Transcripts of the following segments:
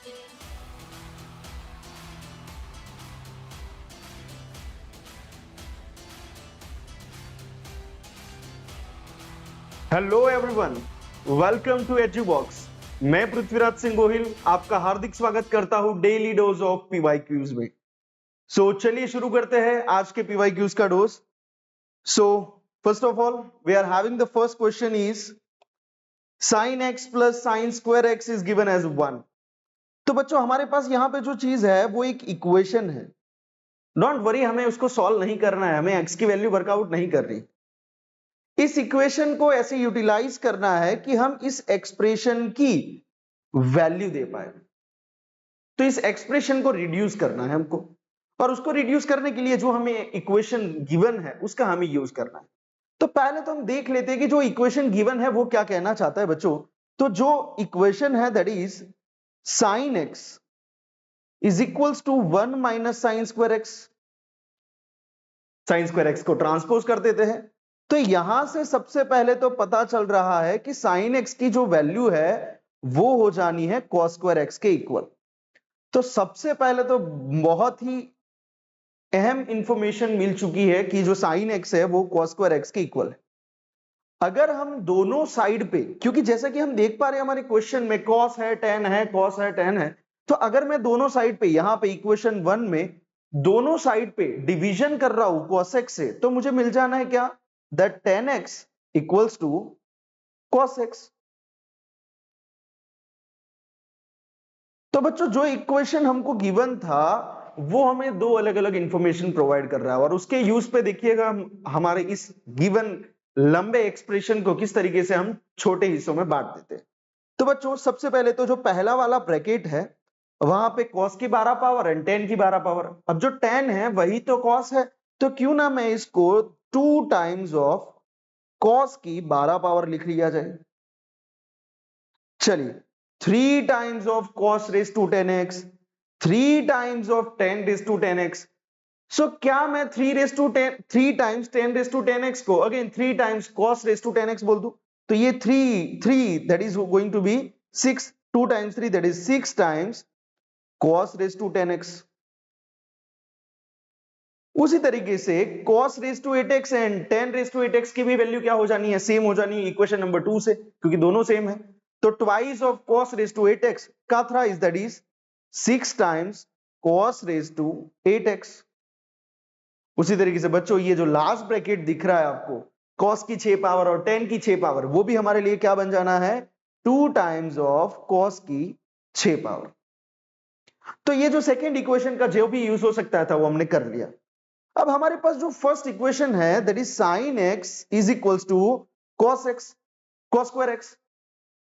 Hello everyone, welcome to Edubox. मैं पृथ्वीराज सिंह गोहिल आपका हार्दिक स्वागत करता हूं daily dose of PYQs में। चलिए शुरू करते हैं आज के पीवाई क्यूज का dose. First of all we are having the first question is sine x plus sine square x is given as 1। तो बच्चों हमारे पास यहां पे जो चीज है वो एक इक्वेशन है। डोंट वरी, हमें उसको सॉल्व नहीं करना है, हमें एक्स की वैल्यू वर्कआउट नहीं करनी। इस इक्वेशन को ऐसे यूटिलाइज करना है कि हम इस एक्सप्रेशन की वैल्यू दे पाए। तो इस एक्सप्रेशन को रिड्यूस करना है हमको, और उसको रिड्यूस करने के लिए जो हमें इक्वेशन गिवन है उसका हमें यूज करना है। तो पहले तो हम देख लेते हैं कि जो इक्वेशन गिवन है वो क्या कहना चाहता है बच्चों। तो जो इक्वेशन है that is sine x is equals to 1 minus sine square x. Sine square x को ट्रांसपोज कर देते हैं। तो यहां से सबसे पहले तो पता चल रहा है कि साइन एक्स की जो वैल्यू है वो हो जानी है कॉस स्क्वायर एक्स के इक्वल। तो सबसे पहले तो बहुत ही अहम इंफॉर्मेशन मिल चुकी है कि जो साइन एक्स है वो कॉस स्क्वायर एक्स के इक्वल है। अगर हम दोनों साइड पे, क्योंकि जैसा कि हम देख पा रहे हैं हमारे क्वेश्चन में कॉस है टेन है कॉस है टेन है, तो अगर मैं दोनों साइड पे यहां पे इक्वेशन 1 में दोनों साइड पे डिवीजन कर रहा हूं cos x से, तो मुझे मिल जाना है क्या, that tan x equals to cos x। तो बच्चों जो इक्वेशन हमको गिवन था वो हमें दो अलग अलग इंफॉर्मेशन प्रोवाइड कर रहा है, और उसके यूज पे देखिएगा हम हमारे इस गिवन लंबे एक्सप्रेशन को किस तरीके से हम छोटे हिस्सों में बांट देते हैं। तो बच्चों सबसे पहले तो जो पहला वाला ब्रैकेट है वहां पे cos की 12 पावर एंड tan की 12 पावर। अब जो tan है वही तो cos है, तो क्यों ना मैं इसको 2 टाइम्स ऑफ cos की 12 पावर लिख लिया जाए। चलिए 3 times of cos raise to 10x, 3 times of tan raise to 10x। So क्या मैं 3 टाइम्स 10 रेज टू 10x को again 3 times cos raise to 10x बोल दूं, तो ये 3 that is going to be 6, 2 times 3 that is 6 times cos raise to 10x। उसी तरीके से cos raise to 8x and tan raise to 8x की भी वैल्यू क्या हो जानी है, सेम हो जानी है इक्वेशन नंबर 2 से, क्योंकि दोनों सेम है। तो twice of cos raise to 8x का thrice that is 6 times cos raise to 8x। उसी तरीके से बच्चों ये जो लास्ट ब्रैकेट दिख रहा है आपको cos की 6 पावर और tan की 6 पावर, वो भी हमारे लिए क्या बन जाना है, 2 टाइम्स ऑफ cos की 6 पावर। तो ये जो सेकेंड इक्वेशन का जो भी यूज हो सकता था वो हमने कर लिया। अब हमारे पास जो फर्स्ट इक्वेशन है that is sine x is equals to cos x, cos square x.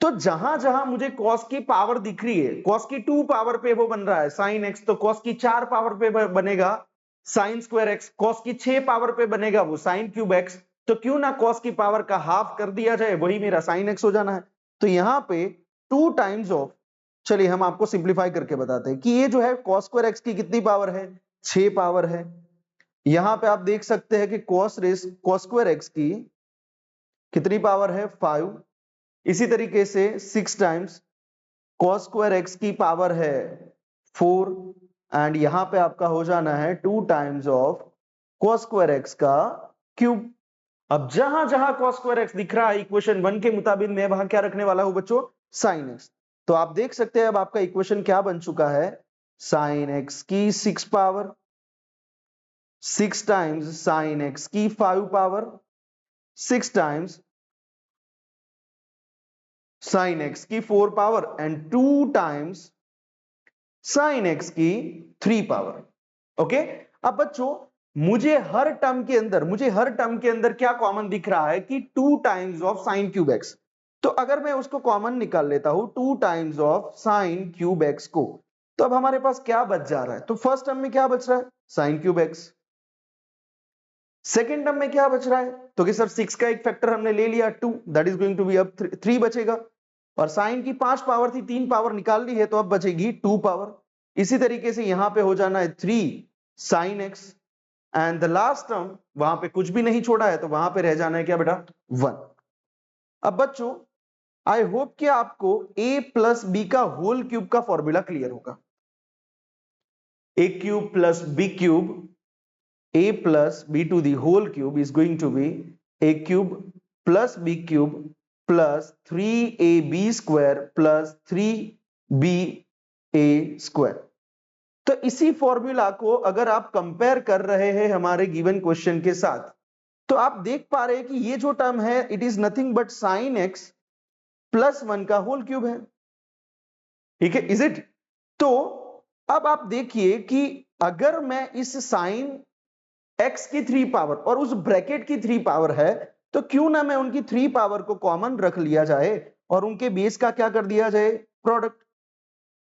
तो जहां जहां मुझे cos की पावर दिख रही है, cos की 2 पावर पे वो बन रहा है साइन x, तो cos की 4 पावर पे बनेगा साइन स्क्वायर एक्स, cos की 6 पावर पे बनेगा वो साइन क्यूब एक्स। तो क्यों ना cos की पावर का हाफ कर दिया जाए, वही मेरा साइन एक्स हो जाना है। तो यहां पे 2 टाइम्स ऑफ, चलिए हम आपको सिंप्लीफाई करके बताते हैं कि ये जो है cos स्क्वायर एक्स की कितनी पावर है, 6 पावर है। यहां पे आप देख सकते हैं कि cos स्क्वायर एक्स की कितनी पावर है, 5। इसी तरीके से 6 टाइम्स cos स्क्वायर एक्स की पावर है 4, एंड यहां पे आपका हो जाना है 2 times of cos square x का क्यूब। अब जहां जहां cos स्क्वायर एक्स दिख रहा है इक्वेशन 1 के मुताबिक मैं वहां क्या रखने वाला हूं बच्चों, साइन एक्स। तो आप देख सकते हैं अब आपका इक्वेशन क्या बन चुका है, साइन एक्स की 6 पावर, 6 टाइम्स साइन एक्स की 5 पावर, 6 टाइम्स साइन एक्स की 4 power and 2 times sine x की 3 पावर। ओके। अब बच्चों मुझे हर टर्म के अंदर क्या कॉमन दिख रहा है कि 2 times of sine cube x. तो अगर मैं उसको कॉमन निकाल लेता हूं 2 times of sine cube x को, तो अब हमारे पास क्या बच जा रहा है, तो फर्स्ट टर्म में क्या बच रहा है, sine cube x. Second term में क्या बच रहा है, तो कि सर 6 का एक फैक्टर हमने ले लिया 2, that is going to be अब 3 बचेगा, और साइन की 5 पावर थी, 3 पावर निकाल ली है तो अब बचेगी 2 पावर। इसी तरीके से यहां पे हो जाना है 3 sine x, and the last term वहां पे कुछ भी नहीं छोड़ा है तो वहां पे रह जाना है क्या बेटा, 1। अब बच्चों आई होप कि आपको a प्लस बी का होल क्यूब का फॉर्मूला क्लियर होगा। a cube plus b cube, a plus b to the whole cube is going to be a cube plus b cube plus 3ab square plus 3ba square. तो इसी formula को अगर आप compare कर रहे हैं हमारे गिवन क्वेश्चन के साथ, तो आप देख पा रहे हैं कि ये जो टर्म है it is nothing but sign x plus 1 का होल क्यूब है। ठीक है, इज इट? तो अब आप देखिए कि अगर मैं इस साइन एक्स की 3 पावर और उस ब्रैकेट की 3 पावर है, तो क्यों ना मैं उनकी 3 पावर को कॉमन रख लिया जाए और उनके बेस का क्या कर दिया जाए, प्रोडक्ट।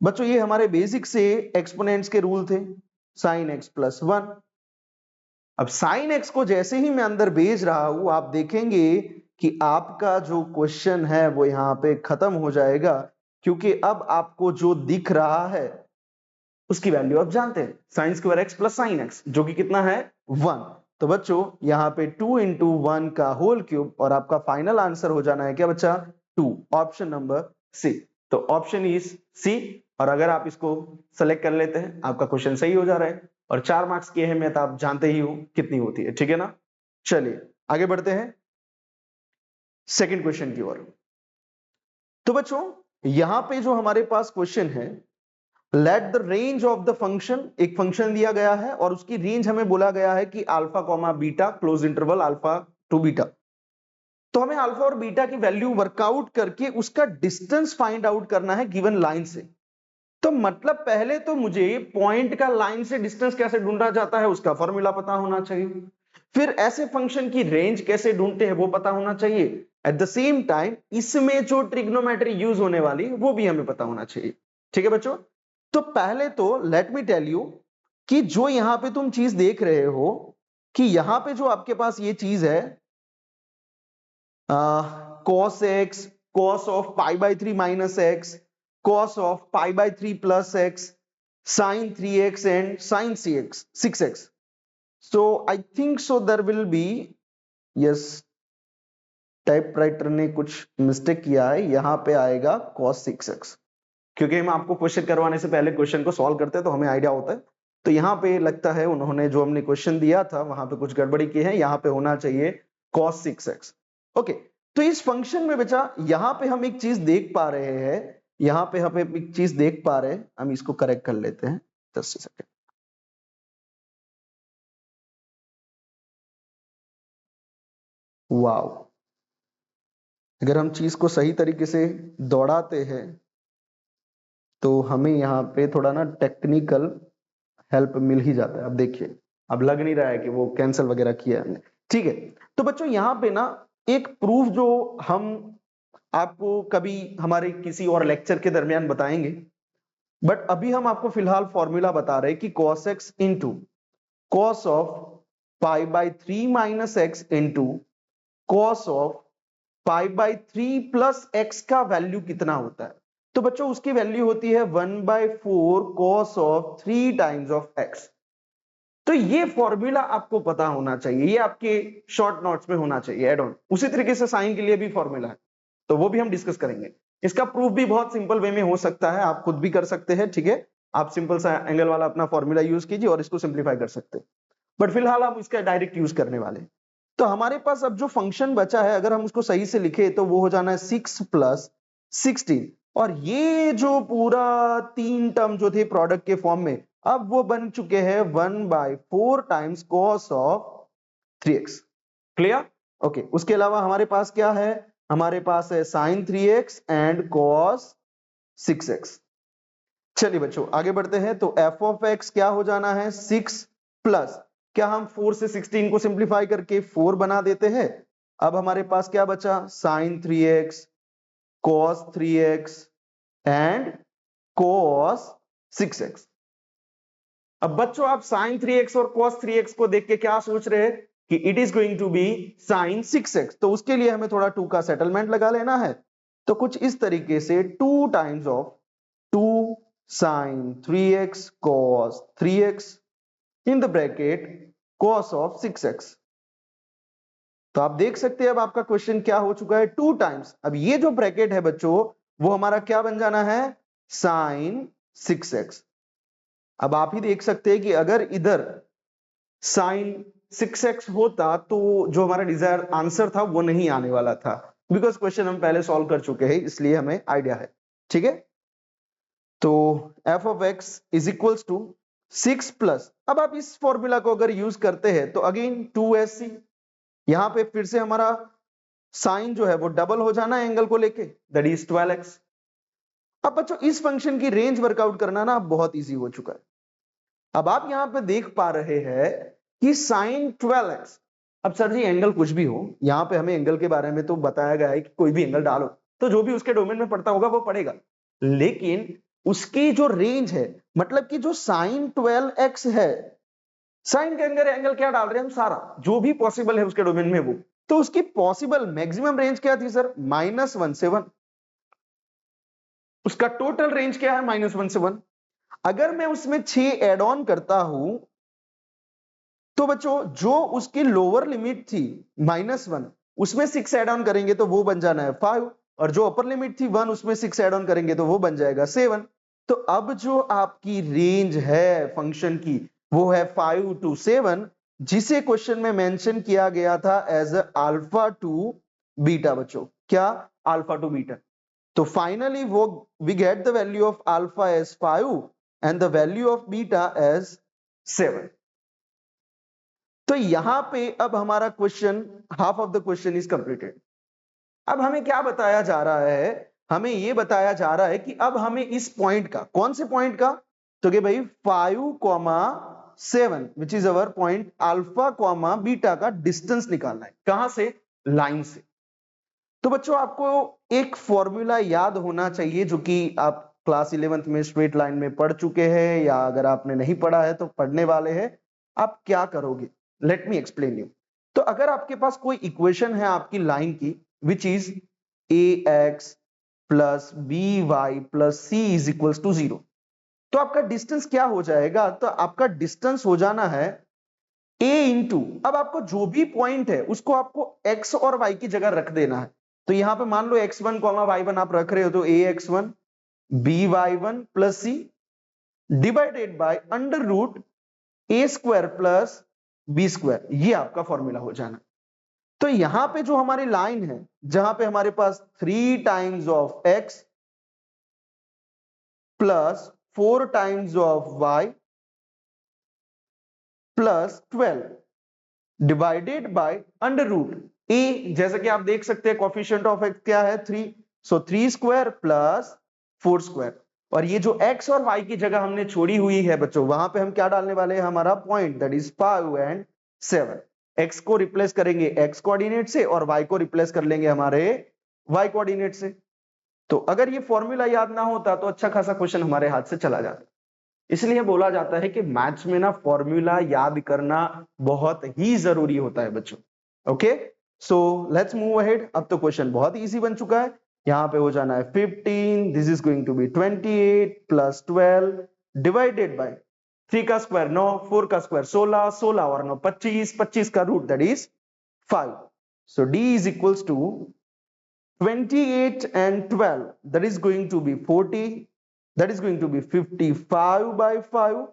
बच्चों ये हमारे बेसिक से एक्सपोनेंट्स के रूल थे, साइन एक्स प्लस 1। अब साइन एक्स को जैसे ही मैं अंदर भेज रहा हूं, आप देखेंगे कि आपका जो क्वेश्चन है वो यहां पे खत्म हो जाएगा, क्योंकि अब आपको जो दिख रहा है उसकी वैल्यू आप जानते हैं, sign square x plus sine x, जो कि कितना है 1। तो बच्चों यहाँ पे 2 इंटू 1 का होल क्यूब, और आपका फाइनल आंसर हो जाना है क्या बच्चा, 2, ऑप्शन नंबर सी। तो ऑप्शन इज सी, और अगर आप इसको सेलेक्ट कर लेते हैं आपका क्वेश्चन सही हो जा रहा है, और 4 मार्क्स की अहमियत आप जानते ही हो कितनी होती है, ठीक है ना। चलिए आगे बढ़ते हैं सेकंड क्वेश्चन की ओर। तो बच्चों यहां पे जो हमारे पास क्वेश्चन है, let the range of the function, एक फंक्शन दिया गया है और उसकी रेंज हमें बोला गया है कि alpha comma beta, close interval alpha two beta. तो हमें अल्फा और बीटा की वैल्यू वर्कआउट करके उसका डिस्टेंस फाइंड आउट करना है गिवन लाइन से। तो मतलब पहले तो मुझे पॉइंट का लाइन से डिस्टेंस कैसे ढूंढा जाता है उसका फॉर्मूला पता होना चाहिए, फिर ऐसे फंक्शन की रेंज कैसे ढूंढते हैं वो पता होना चाहिए, एट द सेम टाइम इसमें जो ट्रिग्नोमेट्री यूज होने वाली वो भी हमें पता होना चाहिए। ठीक है बच्चों, तो पहले तो लेट मी टेल यू कि जो यहां पे तुम चीज देख रहे हो कि यहां पे जो आपके पास ये चीज है cos x, cos of pi by 3 minus x, cos of pi by 3 plus x, sin 3x and sin 6x. So I think so there will be, yes, typewriter ने कुछ मिस्टेक किया है, यहां पे आएगा cos 6x, क्योंकि हम आपको क्वेश्चन करवाने से पहले क्वेश्चन को सॉल्व करते हैं तो हमें आइडिया होता है। तो यहाँ पे लगता है उन्होंने जो हमने क्वेश्चन दिया था वहां पे कुछ गड़बड़ी की है, यहाँ पे होना चाहिए cos 6x। ओके, तो इस फंक्शन में बचा यहाँ पे हम एक चीज देख पा रहे हैं, यहाँ पे हम एक चीज देख पा रहे हैं, हम इसको करेक्ट कर लेते हैं 10 सेकेंड। वाओ, अगर हम चीज को सही तरीके से दौड़ाते हैं तो हमें यहाँ पे थोड़ा ना टेक्निकल हेल्प मिल ही जाता है। अब देखिए, अब लग नहीं रहा है कि वो कैंसिल वगैरह किया हमने। ठीक है, तो बच्चों यहाँ पे ना एक प्रूफ जो हम आपको कभी हमारे किसी और लेक्चर के दरमियान बताएंगे, बट अभी हम आपको फिलहाल फॉर्मूला बता रहे हैं कि cos x into cos of pi by 3 minus x into cos of pi by 3 plus x का वैल्यू कितना होता है। तो बच्चों उसकी वैल्यू होती है 1/4 cos of 3 times of x। तो ये फॉर्मूला आपको पता होना चाहिए, ये आपके शॉर्ट नोट्स में होना चाहिए एड ऑन। उसी तरीके से साइन के लिए भी फॉर्मूला है, तो वो भी हम डिस्कस करेंगे। इसका प्रूफ भी बहुत सिंपल वे में हो सकता है, आप खुद भी कर सकते हैं। ठीक है, आप सिंपल सा एंगल वाला अपना फॉर्मूला यूज कीजिए और इसको सिंप्लीफाई कर सकते हैं, बट फिलहाल हम इसका डायरेक्ट यूज करने वाले हैं। तो हमारे पास अब जो फंक्शन बचा है, अगर हम उसको सही से लिखे तो वो हो जाना है 6 प्लस 16, और ये जो पूरा 3 टर्म जो थे प्रोडक्ट के फॉर्म में, अब वो बन चुके हैं 1/4 times cos of 3x। Clear? Okay, उसके अलावा हमारे पास क्या है, हमारे पास है sign 3x and cos 6x। चलिए बच्चों आगे बढ़ते हैं। तो f ऑफ x क्या हो जाना है 6 प्लस, क्या हम 4 से 16 को सिंप्लीफाई करके 4 बना देते हैं। अब हमारे पास क्या बचा, sign 3x, cos 3x and cos 6x। अब बच्चों आप sin 3x और cos 3x को देख के क्या सोच रहे हैं कि it is going to be sin 6x, तो उसके लिए हमें थोड़ा 2 का सेटलमेंट लगा लेना है। तो कुछ इस तरीके से 2 times of 2 sin 3x cos 3x in the bracket cos of 6x। तो आप देख सकते हैं अब आपका क्वेश्चन क्या हो चुका है, 2 टाइम्स। अब ये जो ब्रैकेट है बच्चों वो हमारा क्या बन जाना है, साइन 6x। अब आप ही देख सकते हैं कि अगर इधर साइन 6x होता तो जो हमारा डिजायर आंसर था वो नहीं आने वाला था, बिकॉज क्वेश्चन हम पहले सॉल्व कर चुके हैं, इसलिए हमें आइडिया है। ठीक है, तो f of x is equals to 6 plus, अब आप इस फॉर्मूला को अगर यूज करते हैं तो अगेन 2sc, यहां पे फिर से हमारा साइन जो है वो डबल हो जाना है एंगल को लेके, दैट इज 12x। अब बच्चों इस फंक्शन की रेंज वर्कआउट करना ना बहुत इजी हो चुका है। अब आप यहां पे देख पा रहे हैं कि साइन 12x, अब सर जी एंगल कुछ भी हो, यहां पे हमें एंगल के बारे में तो बताया गया है कि कोई भी एंगल डालो तो जो भी उसके डोमेन में पड़ता होगा वो पड़ेगा, लेकिन उसकी जो रेंज है, मतलब कि जो साइन 12x है, साइन के अंदर एंगल क्या डाल रहे हैं हम, सारा जो भी पॉसिबल है उसके डोमेन में वो, तो उसकी पॉसिबल मैक्सिमम रेंज क्या थी सर, -1 से 1। उसका टोटल रेंज क्या है, -1 से 1। अगर मैं उसमें 6 एड ऑन करता हूं तो बच्चों जो उसकी लोअर लिमिट थी -1, उसमें 6 एड ऑन करेंगे तो वो बन जाना है 5, और जो अपर लिमिट थी 1, उसमें 6 एड ऑन करेंगे तो वो बन जाएगा 7। तो अब जो आपकी रेंज है फंक्शन की वो है 5 to 7, जिसे क्वेश्चन में मेंशन किया गया था एज अल्फा टू बीटा। बच्चों क्या, अल्फा टू बीटा। तो फाइनली वो we get the value of alpha as 5 and the value of beta as 7। तो यहां पे अब हमारा question, half of the question is completed. अब हमें क्या बताया जा रहा है, हमें यह बताया जा रहा है कि अब हमें इस पॉइंट का, कौन से पॉइंट का, तो कि भाई 5,7 which is our point alpha comma beta का डिस्टेंस निकालना है। कहां से, लाइन से। तो बच्चों आपको एक फॉर्मूला याद होना चाहिए जो कि आप क्लास 11th में स्ट्रेट लाइन में पढ़ चुके हैं, या अगर आपने नहीं पढ़ा है तो पढ़ने वाले हैं। आप क्या करोगे, लेट मी एक्सप्लेन यू। तो अगर आपके पास कोई इक्वेशन है आपकी लाइन की which is ax plus by plus c is equals to 0, तो आपका डिस्टेंस क्या हो जाएगा, तो आपका डिस्टेंस हो जाना है a इंटू, अब आपको जो भी पॉइंट है उसको आपको x और y की जगह रख देना है। तो यहां पे मान लो x1 y1 आप रख रहे हो, तो ax1 by1 plus c divided by under root A square plus B square, ये आपका फॉर्मूला हो जाना। तो यहां पे जो हमारी लाइन है, जहां पे हमारे पास 3 times of x plus 4 times of y plus 12 divided by under root a, जैसा कि आप देख सकते हैं कोफिशिएंट ऑफ x क्या है, 3, सो 3 स्क्वायर प्लस 4 स्क्वायर, और ये जो x और y की जगह हमने छोड़ी हुई है बच्चों, वहां पे हम क्या डालने वाले हैं, हमारा point, that is 5 and 7। x को रिप्लेस करेंगे x कोऑर्डिनेट से और y को रिप्लेस कर लेंगे हमारे y कोऑर्डिनेट से। तो अगर ये फॉर्मूला याद ना होता तो अच्छा खासा क्वेश्चन हमारे हाथ से चला जाता। इसलिए बोला जाता है कि मैथ्स में ना फॉर्मूला याद करना बहुत ही जरूरी होता है बच्चों। Okay, so let's move ahead. अब तो क्वेश्चन बहुत इजी बन चुका है। यहां पे हो जाना है 15, this is going to be 28 plus 12 divided by 3 का स्क्वायर 9, 4 का स्क्वायर 16, 16 और 9 25, 25 का root that is 5। So d is equals to 28 and 12, that is going to be 40, that is going to be 55 by 5।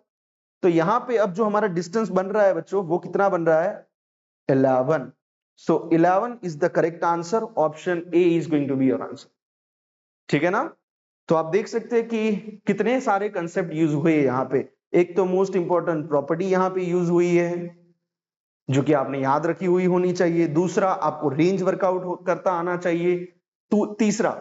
तो यहां पे अब जो हमारा डिस्टेंस बन रहा है बच्चों वो कितना बन रहा है, 11। सो 11 is the correct answer, option A is going to be your answer। ठीक है ना। तो आप देख सकते हैं कि कितने सारे कंसेप्ट यूज हुए यहाँ पे। एक तो मोस्ट इंपॉर्टेंट प्रॉपर्टी यहाँ पे यूज हुई है जो कि आपने याद रखी हुई होनी चाहिए। दूसरा, आपको रेंज वर्कआउट करता आना चाहिए। तीसरा,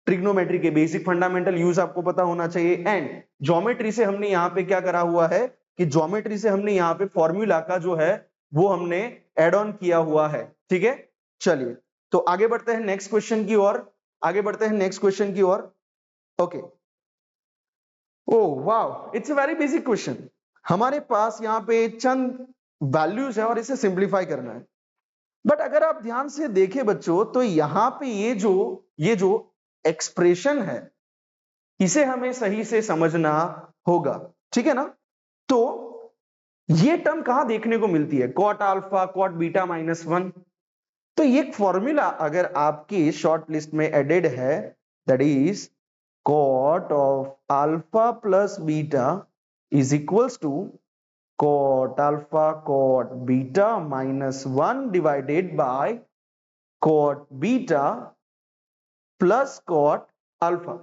ट्रिग्नोमेट्री के बेसिक फंडामेंटल यूज आपको पता होना चाहिए। एंड ज्योमेट्री से हमने यहाँ पे क्या करा हुआ है कि ज्योमेट्री से हमने यहाँ पे फॉर्मूला का जो है वो हमने एड ऑन किया हुआ है। ठीक है, चलिए तो आगे बढ़ते हैं नेक्स्ट क्वेश्चन की ओर, आगे बढ़ते हैं नेक्स्ट क्वेश्चन की ओर। Okay, oh wow, it's a very basic question. हमारे पास यहाँ पे चंद वैल्यूज है और इसे सिंप्लीफाई करना है। बट अगर आप ध्यान से देखें बच्चों तो यहां पे ये जो एक्सप्रेशन है इसे हमें सही से समझना होगा। ठीक है ना। तो ये टर्म कहां देखने को मिलती है, कॉट अल्फा कॉट बीटा -1, तो ये फॉर्मूला अगर आपकी शॉर्ट लिस्ट में एडेड है, that is cot of alpha plus beta is equals to cot alpha cot beta minus 1 divided by cot beta plus cot alpha।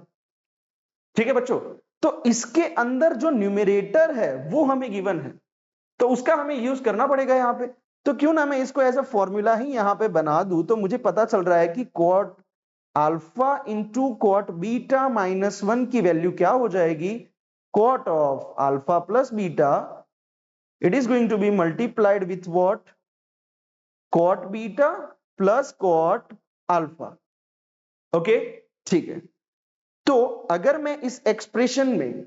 ठीक है बच्चों, तो इसके अंदर जो न्यूमरेटर है वो हमें गिवन है, तो उसका हमें यूज करना पड़ेगा यहाँ पे। तो क्यों ना मैं इसको एज अ फॉर्मूला ही यहाँ पे बना दूं, तो मुझे पता चल रहा है कि cot alpha into cot beta minus 1 की वैल्यू क्या हो जाएगी, cot of alpha plus beta, it is going to be multiplied with what, cot beta plus cot alpha. Okay, ठीक है। तो अगर मैं इस एक्सप्रेशन में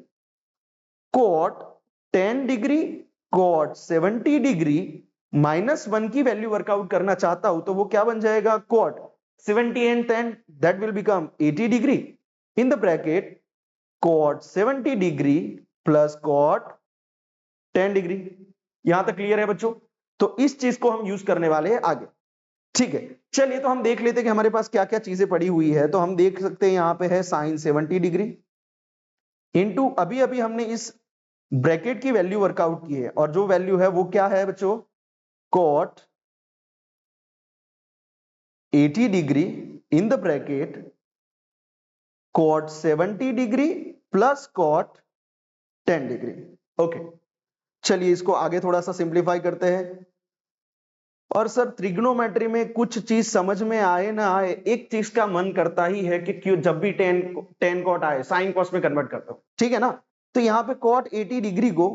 cot 10 degree cot 70 degree minus 1 की वैल्यू वर्कआउट करना चाहता हूं, तो वो क्या बन जाएगा, cot 70 and 10 that will become 80 degree in the bracket cot 70 degree plus cot 10 degree। यहां तक क्लियर है बच्चों? तो इस चीज को हम यूज करने वाले हैं आगे। ठीक है, चलिए तो हम देख लेते हैं कि हमारे पास क्या क्या चीजें पड़ी हुई है। तो हम देख सकते हैं यहां पे है साइन 70 डिग्री इंटू अभी अभी हमने इस ब्रैकेट की वैल्यू वर्कआउट की है, और जो वैल्यू है वो क्या है बच्चों, cot 80 degree in the bracket cot 70 degree plus cot 10 degree. Okay, चलिए इसको आगे थोड़ा सा सिंप्लीफाई करते हैं। और सर ट्रिग्नोमेट्री में कुछ चीज समझ में आए ना आए, एक चीज का मन करता ही है कि क्यों जब भी टेन कॉट आए साइन कॉस में कन्वर्ट करता हूं, ठीक है ना। तो यहाँ पे cot 80 डिग्री को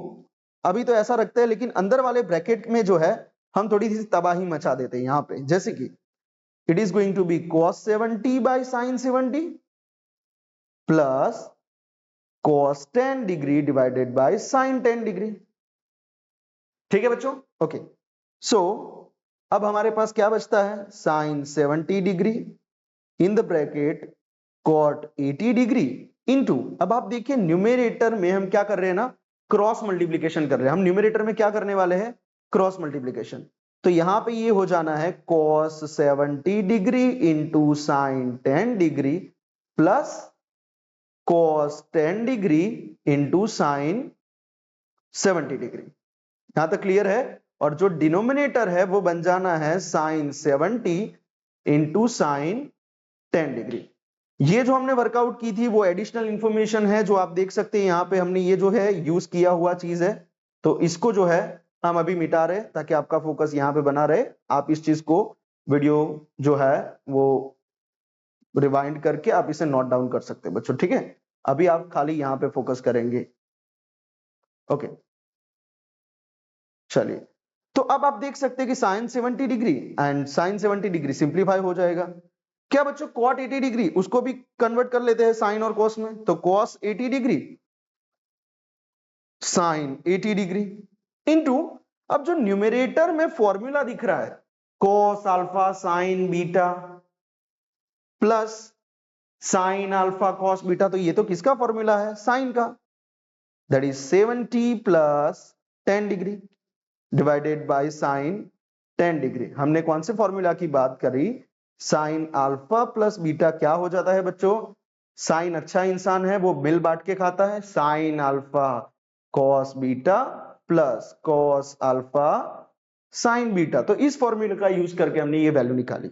अभी तो ऐसा रखते हैं, लेकिन अंदर वाले ब्रैकेट में जो है हम थोड़ी सी तबाही मचा देते हैं यहाँ पे, जैसे कि it is going to be cos 70 by sine 70 plus cos 10 degree divided by sin 10 degree. ठीक है बच्चों, ओके। सो अब हमारे पास क्या बचता है, sin 70 degree in the bracket cot 80 degree into, अब आप देखिए न्यूमरेटर में हम क्या कर रहे हैं ना, क्रॉस मल्टीप्लीकेशन कर रहे हैं। हम न्यूमरेटर में क्या करने वाले हैं, क्रॉस मल्टीप्लीकेशन। तो यहां पे ये हो जाना है cos 70 degree into sin 10 degree plus cos 10 degree into sine 70 degree. यहां तक क्लियर है? और जो डिनोमिनेटर है वो बन जाना है साइन 70 इंटू साइन 10 डिग्री। ये जो हमने वर्कआउट की थी वो एडिशनल इंफॉर्मेशन है, जो आप देख सकते हैं यहाँ पे हमने ये जो है यूज किया हुआ चीज है। तो इसको जो है हम अभी मिटा रहे ताकि आपका फोकस यहाँ पे बना रहे। आप इस चीज को वीडियो जो है वो रिवाइंड करके आप इसे नोट डाउन कर सकते हैं बच्चों, ठीक है। अभी आप खाली यहाँ पे फोकस करेंगे, ओके। चलिए, तो अब आप देख सकते हैं कि sine 70 degree and sine 70 degree simplify हो जाएगा। क्या बच्चों, cot 80 डिग्री उसको भी कन्वर्ट कर लेते हैं साइन और cos में, तो cos 80 degree sine 80 degree into, अब जो न्यूमरेटर में फॉर्मूला दिख रहा है cos alpha sign beta plus sine alpha cos beta, तो ये तो किसका फॉर्मूला है, साइन का, that is 70 plus 10 degree divided by sine 10 degree. हमने कौन से फॉर्मूला की बात करी, साइन अल्फा प्लस बीटा क्या हो जाता है बच्चों, साइन अच्छा इंसान है वो मिल बांट के खाता है, sine alpha cos beta plus cos alpha sign beta. तो इस फॉर्मूले का यूज करके हमने ये वैल्यू निकाली।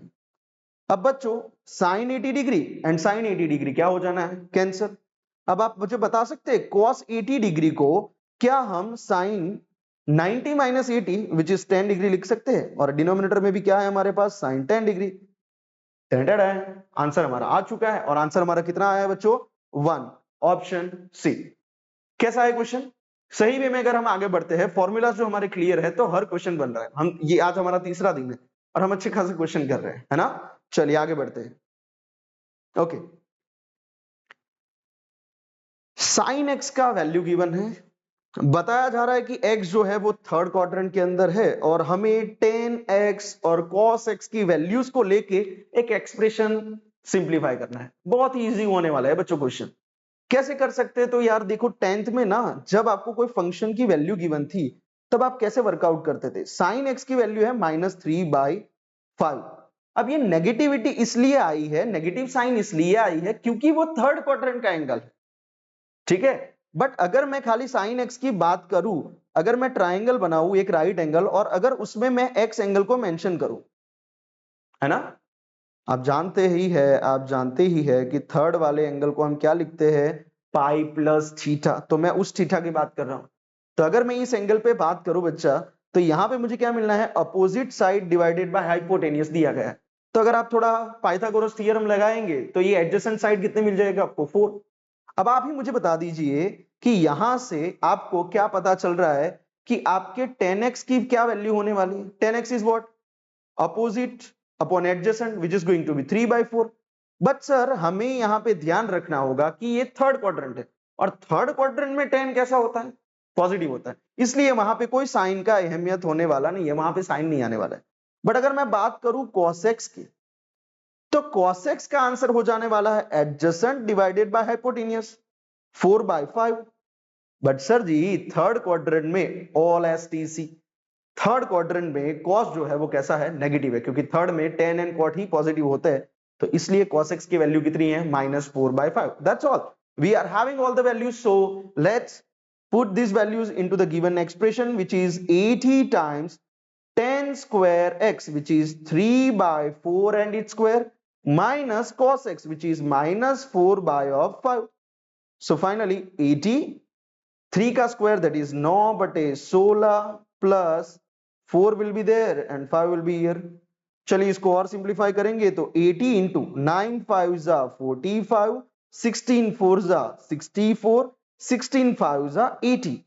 अब बच्चों sine 80 degree and sine 80 degree क्या हो जाना है, कैंसर। अब आप मुझे बता सकते हैं cos 80 डिग्री को क्या हम sine 90 minus 80 which is 10 degree लिख सकते हैं, और डिनोमिनेटर में भी क्या है हमारे पास, साइन 10 डिग्री। टेंडेड है, आंसर हमारा आ चुका है, और आंसर हमारा कितना आया बच्चों, 1, ऑप्शन सी। कैसा है क्वेश्चन, सही वे में अगर हम आगे बढ़ते हैं, फॉर्मूला जो हमारे क्लियर है तो हर क्वेश्चन बन रहा है। हम ये आज हमारा तीसरा दिन है और हम अच्छे खासे क्वेश्चन कर रहे हैं, है ना। चलिए आगे बढ़ते हैं, ओके। साइन एक्स का वैल्यू गिवन है, बताया जा रहा है कि x जो है वो थर्ड क्वाड्रेंट के अंदर है, और हमें tan x और cos x की वैल्यूज को लेके एक एक्सप्रेशन सिंप्लीफाई करना है। बहुत ही इजी होने वाला है बच्चों क्वेश्चन। कैसे कर सकते हैं, तो यार देखो 10th में ना जब आपको कोई फंक्शन की वैल्यू गिवन थी तब आप कैसे वर्कआउट करते थे, साइन x की वैल्यू है -3/5, अब ये नेगेटिविटी इसलिए आई है, नेगेटिव साइन इसलिए आई है क्योंकि वो थर्ड क्वाड्रेंट का एंगल है, ठीक है। बट अगर मैं खाली साइन एक्स की बात करूं, अगर मैं ट्राइंगल बनाऊं एक राइट एंगल और अगर उसमें मैं एक्स एंगल को मेंशन करूं, है ना, आप जानते ही है कि थर्ड वाले एंगल को हम क्या लिखते हैं, पाई प्लस थीटा। तो मैं उस थीटा की बात कर रहा हूं। तो अगर मैं इस एंगल पे बात करूं बच्चा, तो यहां पे मुझे क्या मिलना है, opposite side divided by hypotenuse दिया गया है। तो अगर आप थोड़ा पाइथागोरस थ्योरम लगाएंगे तो ये एडजेसेंट साइड कितने मिल जाएगा आपको, 4। अब आप ही मुझे बता दीजिए कि यहां से आपको क्या पता चल रहा है कि आपके 10x की क्या वैल्यू होने वाली है। 10x इज what, opposite upon adjacent which is going to be 3/4। But sir हमें यहां पे ध्यान रखना होगा कि ये थर्ड क्वाड्रेंट है और थर्ड क्वाड्रेंट में 10 कैसा होता है, पॉजिटिव होता है, इसलिए वहां पे कोई साइन का अहमियत होने वाला नहीं है, वहां पे साइन नहीं आने वाला है। बट अगर मैं बात करूं cos x की, तो cos x का आंसर हो जाने वाला है adjacent divided by hypotenuse 4/5। But sir ji third quadrant में ऑल एसटीसी, थर्ड क्वाड्रेंट में cos जो है वो कैसा है, नेगेटिव है, क्योंकि थर्ड में tan and cot he positive होते हैं। तो इसलिए cos x की वैल्यू कितनी है, -4/5। That's all, we are having all the values, so let's put these values into the given expression, which is 80 times tan square x, which is 3/4 and its square, minus cos x, which is -4/5. So finally 80, 3 का square that is 9/16 plus 4 will be there and 5 will be here. चलिए इसको और simplify करेंगे तो 80 into 9 5s are 45, 16 4s are 64, 16 5s are 80।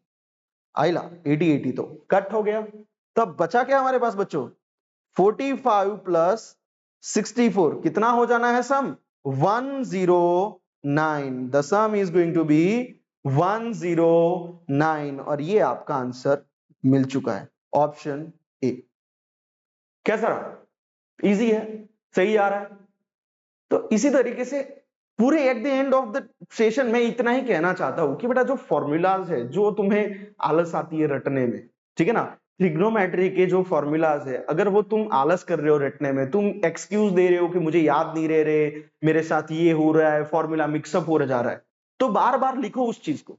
आइला 80 तो cut हो गया, तब बचा क्या हमारे पास बच्चों, 45 प्लस 64 कितना हो जाना है sum, 109। The sum is going to be 109 और ये आपका आंसर मिल चुका है, ऑप्शन ए। कैसा रहा, इजी है, सही आ रहा है। तो इसी तरीके से पूरे at the end of the session में इतना ही कहना चाहता हूं कि बेटा जो फॉर्मूलाज है, जो तुम्हें आलस आती है रटने में, ठीक है ना, ट्रिग्नोमेट्री के जो फॉर्मूलाज है, अगर वो तुम आलस कर रहे हो रटने में, तुम एक्सक्यूज दे रहे हो कि मुझे याद नहीं रह रहे, मेरे साथ ये हो रहा है, फॉर्मूला मिक्सअप हो जा रहा है, तो बार बार लिखो उस चीज को,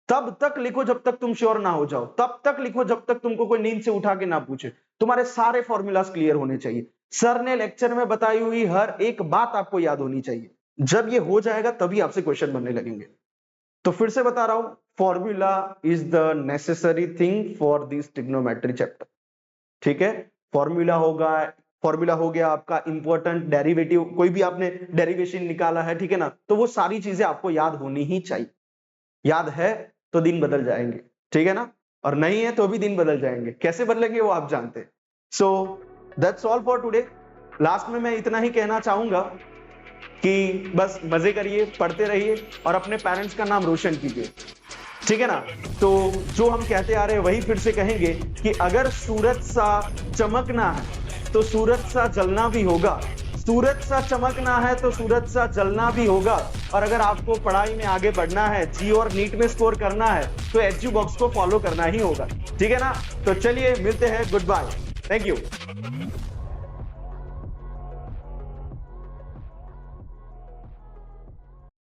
तब तक लिखो जब तक तुम श्योर ना हो जाओ, तब तक लिखो जब तक तुमको कोई नींद से उठा के ना पूछे, तुम्हारे सारे फॉर्मूलाज क्लियर होने चाहिए। सर ने लेक्चर में बताई हुई हर एक बात आपको याद होनी चाहिए। जब ये हो जाएगा तभी आपसे क्वेश्चन बनने लगेंगे। तो फिर से बता रहा हूं, formula is the necessary thing for this trigonometry chapter, ठीक है। फॉर्मूला हो गया आपका इंपॉर्टेंट डेरिवेटिव, कोई भी आपने डेरिवेशन निकाला है, ठीक है ना, तो वो सारी चीजें आपको याद होनी ही चाहिए। याद है तो दिन बदल जाएंगे, ठीक है ना, और नहीं है तो भी दिन बदल जाएंगे, कैसे बदलेंगे वो आप जानते हैं। So that's all for today. Last में मैं इतना ही कहना चाहूंगा कि बस मजे करिए, पढ़ते रहिए और अपने पेरेंट्स का नाम रोशन कीजिए, ठीक है ना। तो जो हम कहते आ रहे हैं वही फिर से कहेंगे कि अगर सूरज सा चमकना है तो सूरज सा जलना भी होगा, सूरज सा चमकना है तो सूरज सा जलना भी होगा। और अगर आपको पढ़ाई में आगे बढ़ना है, जी और नीट में स्कोर करना है, तो एचयू बॉक्स को फॉलो करना ही होगा, ठीक है ना। तो चलिए मिलते हैं, गुड बाय, थैंक यू।